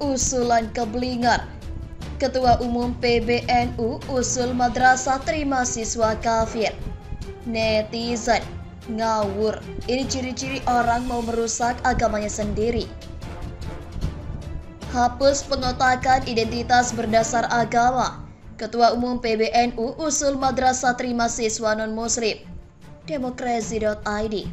usulan ke Blinger. Ketua Umum PBNU usul madrasah terima siswa kafir. Netizen, ngawur, ini ciri-ciri orang mau merusak agamanya sendiri. Hapus pengotakan identitas berdasar agama. Ketua Umum PBNU usul madrasah terima siswa non-muslim. Demokrasi.id.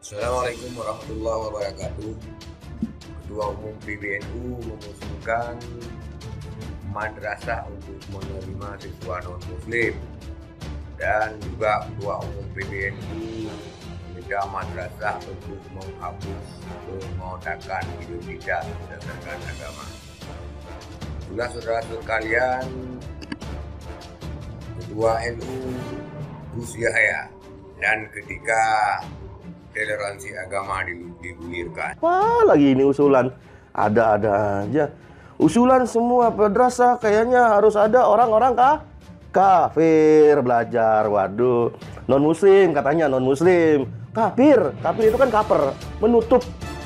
Assalamualaikum warahmatullahi wabarakatuh. Ketua Umum PBNU mengusulkan madrasah untuk menerima siswa non-muslim, dan juga Ketua Umum PBNU meminta madrasah untuk menghapus pengotakan identitas berdasarkan agama. Itulah saudara-saudara sekalian, Ketua NU Gus Yahya, dan ketika toleransi agama digulirkan. Wah, lagi ini usulan ada-ada aja. Usulan semua madrasah kayaknya harus ada orang-orang kafir belajar. Waduh, non-muslim katanya, non-muslim kafir. Kafir itu kan kaper, menutup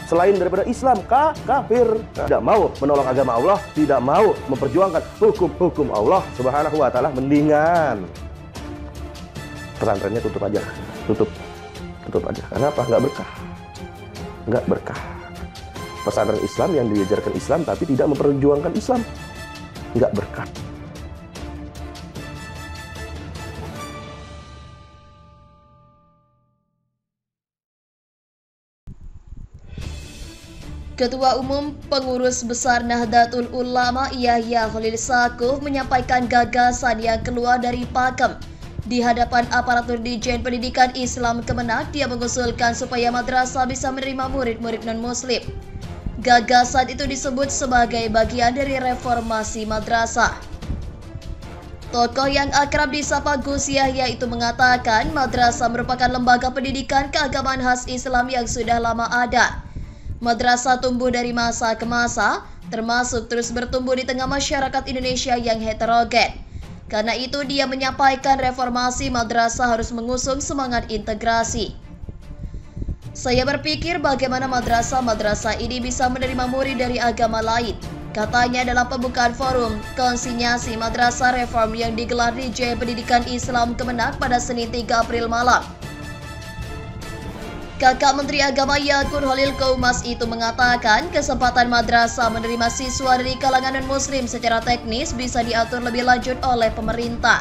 selain daripada Islam, kafir. Tidak mau menolong agama Allah, tidak mau memperjuangkan hukum-hukum Allah Subhanahu wa taala, mendingan pesantrennya tutup aja. Tutup aja. Kenapa? Nggak berkah. Pesantren Islam yang diajarkan Islam tapi tidak memperjuangkan Islam, nggak berkah. Ketua Umum Pengurus Besar Nahdlatul Ulama Yahya Khalil Stakuf menyampaikan gagasan yang keluar dari Pakem. Di hadapan aparatur Ditjen Pendidikan Islam Kemenak, dia mengusulkan supaya madrasah bisa menerima murid-murid non-muslim. Gagasan itu disebut sebagai bagian dari reformasi madrasah. Tokoh yang akrab disapa Gus Yahya itu mengatakan madrasah merupakan lembaga pendidikan keagamaan khas Islam yang sudah lama ada. Madrasah tumbuh dari masa ke masa, termasuk terus bertumbuh di tengah masyarakat Indonesia yang heterogen. Karena itu dia menyampaikan reformasi madrasah harus mengusung semangat integrasi. Saya berpikir bagaimana madrasah-madrasah ini bisa menerima murid dari agama lain. Katanya dalam pembukaan forum konsinyasi madrasah reform yang digelar di Ditjen Pendidikan Islam Kemenak pada Senin 3 April malam. Kakak Menteri Agama Yakut Holil Koumas itu mengatakan kesempatan madrasah menerima siswa dari kalangan non-muslim secara teknis bisa diatur lebih lanjut oleh pemerintah.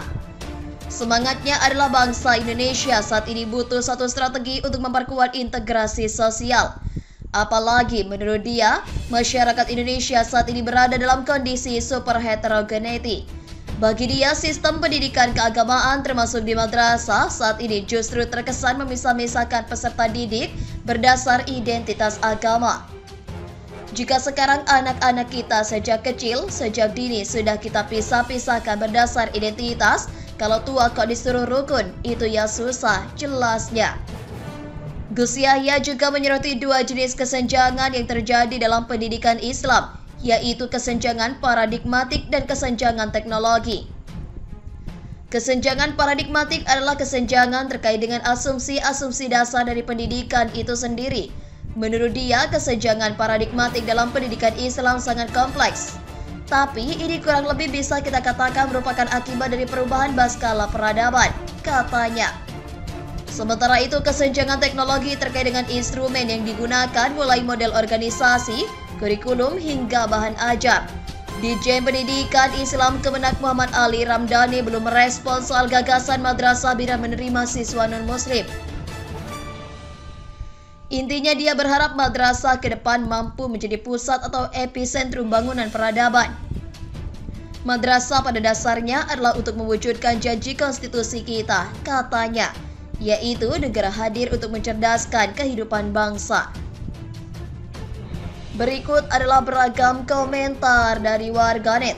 Semangatnya adalah bangsa Indonesia saat ini butuh satu strategi untuk memperkuat integrasi sosial. Apalagi menurut dia, masyarakat Indonesia saat ini berada dalam kondisi super heterogeneity. Bagi dia, sistem pendidikan keagamaan termasuk di madrasah saat ini justru terkesan memisah-misahkan peserta didik berdasar identitas agama. Jika sekarang anak-anak kita sejak kecil, sejak dini sudah kita pisah-pisahkan berdasar identitas, kalau tua kok disuruh rukun, itu ya susah, jelasnya. Gus Yahya juga menyoroti dua jenis kesenjangan yang terjadi dalam pendidikan Islam, yaitu kesenjangan paradigmatik dan kesenjangan teknologi. Kesenjangan paradigmatik adalah kesenjangan terkait dengan asumsi-asumsi dasar dari pendidikan itu sendiri. Menurut dia, kesenjangan paradigmatik dalam pendidikan Islam sangat kompleks. Tapi ini kurang lebih bisa kita katakan merupakan akibat dari perubahan baskala peradaban, katanya. Sementara itu, kesenjangan teknologi terkait dengan instrumen yang digunakan mulai model organisasi, kurikulum hingga bahan ajar. Ditjen Pendidikan Islam Kemenak Muhammad Ali Ramdhani belum merespons soal gagasan madrasah bila menerima siswa non-muslim. Intinya dia berharap madrasah ke depan mampu menjadi pusat atau epicentrum bangunan peradaban. Madrasah pada dasarnya adalah untuk mewujudkan janji konstitusi kita, katanya, yaitu negara hadir untuk mencerdaskan kehidupan bangsa. Berikut adalah beragam komentar dari warganet.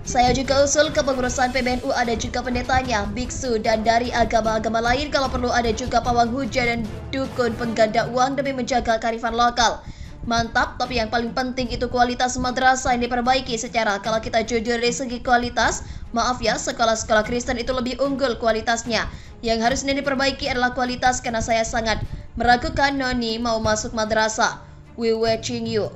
Saya juga usul kepengurusan PBNU ada juga pendetanya, biksu, dan dari agama-agama lain kalau perlu ada juga pawang hujan dan dukun pengganda uang demi menjaga kearifan lokal. Mantap, tapi yang paling penting itu kualitas madrasah yang diperbaiki secara. Kalau kita jujur dari segi kualitas, maaf ya, sekolah-sekolah Kristen itu lebih unggul kualitasnya. Yang harusnya diperbaiki adalah kualitas, karena saya sangat meragukan Noni mau masuk madrasah. We watching you.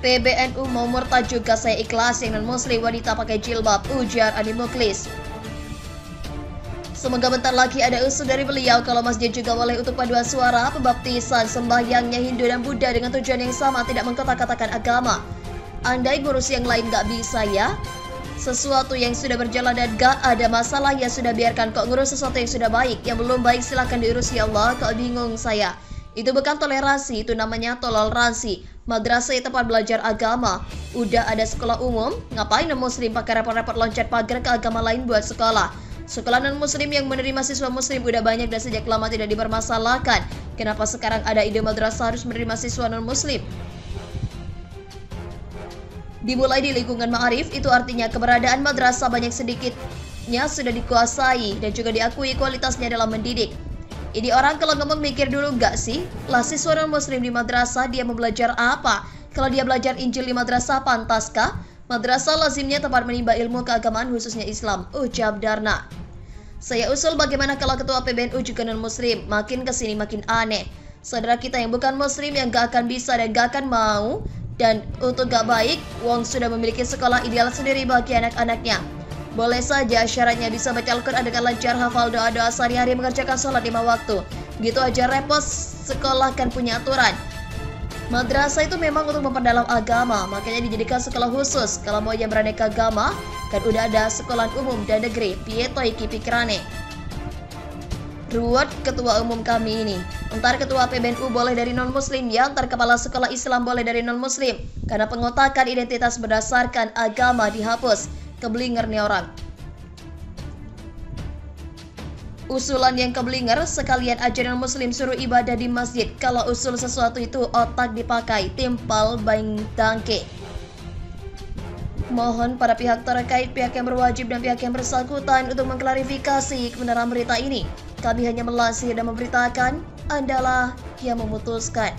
PBNU mau murtad juga, saya ikhlas. Yang non-muslim wanita pakai jilbab, ujar Adi Muklis. Semoga bentar lagi ada usul dari beliau kalau masjid juga boleh untuk paduan suara, pembaptisan, sembahyangnya Hindu dan Buddha dengan tujuan yang sama, tidak mengkotak-katakan agama. Andai ngurus yang lain gak bisa ya? Sesuatu yang sudah berjalan dan gak ada masalah ya sudah, biarkan. Kok ngurus sesuatu yang sudah baik, yang belum baik silahkan diurus ya Allah. Kok bingung saya. Itu bukan toleransi, itu namanya toleransi. Madrasah itu tempat belajar agama. Udah ada sekolah umum, ngapain non-muslim pakai repot-repot loncat pagar ke agama lain buat sekolah? Sekolah non-muslim yang menerima siswa muslim udah banyak dan sejak lama tidak dipermasalahkan. Kenapa sekarang ada ide madrasah harus menerima siswa non-muslim? Dimulai di lingkungan ma'arif, itu artinya keberadaan madrasah banyak sedikitnya sudah dikuasai dan juga diakui kualitasnya dalam mendidik. Ini orang kalau ngomong mikir dulu gak sih? Lah siswa non-muslim di madrasah dia mau belajar apa? Kalau dia belajar Injil di madrasah, pantaskah? Madrasah lazimnya tempat menimba ilmu keagamaan khususnya Islam, ucap Darna. Saya usul bagaimana kalau ketua PBNU juga non-muslim, makin kesini makin aneh. Saudara kita yang bukan muslim yang gak akan bisa dan gak akan mau, dan untuk gak baik, wong sudah memiliki sekolah ideal sendiri bagi anak-anaknya. Boleh saja syaratnya bisa baca Al-Quran dengan lancar, hafal doa-doa sehari-hari, mengerjakan sholat 5 waktu. Gitu aja repot, sekolah kan punya aturan. Madrasah itu memang untuk memperdalam agama, makanya dijadikan sekolah khusus. Kalau mau yang beraneka agama, kan udah ada sekolah umum dan negeri. Pieto iki pikirane. Ruwet ketua umum kami ini. Entar ketua PBNU boleh dari non-muslim ya, entar kepala sekolah Islam boleh dari non-muslim. Karena pengotakan identitas berdasarkan agama dihapus. Keblinger nih orang. Usulan yang keblinger, sekalian aja non-muslim suruh ibadah di masjid. Kalau usul sesuatu itu otak dipakai, timpal baing dangke. Mohon para pihak terkait, pihak yang berwajib dan pihak yang bersangkutan untuk mengklarifikasi kebenaran berita ini. Kami hanya melansir dan memberitakan, Andalah yang memutuskan.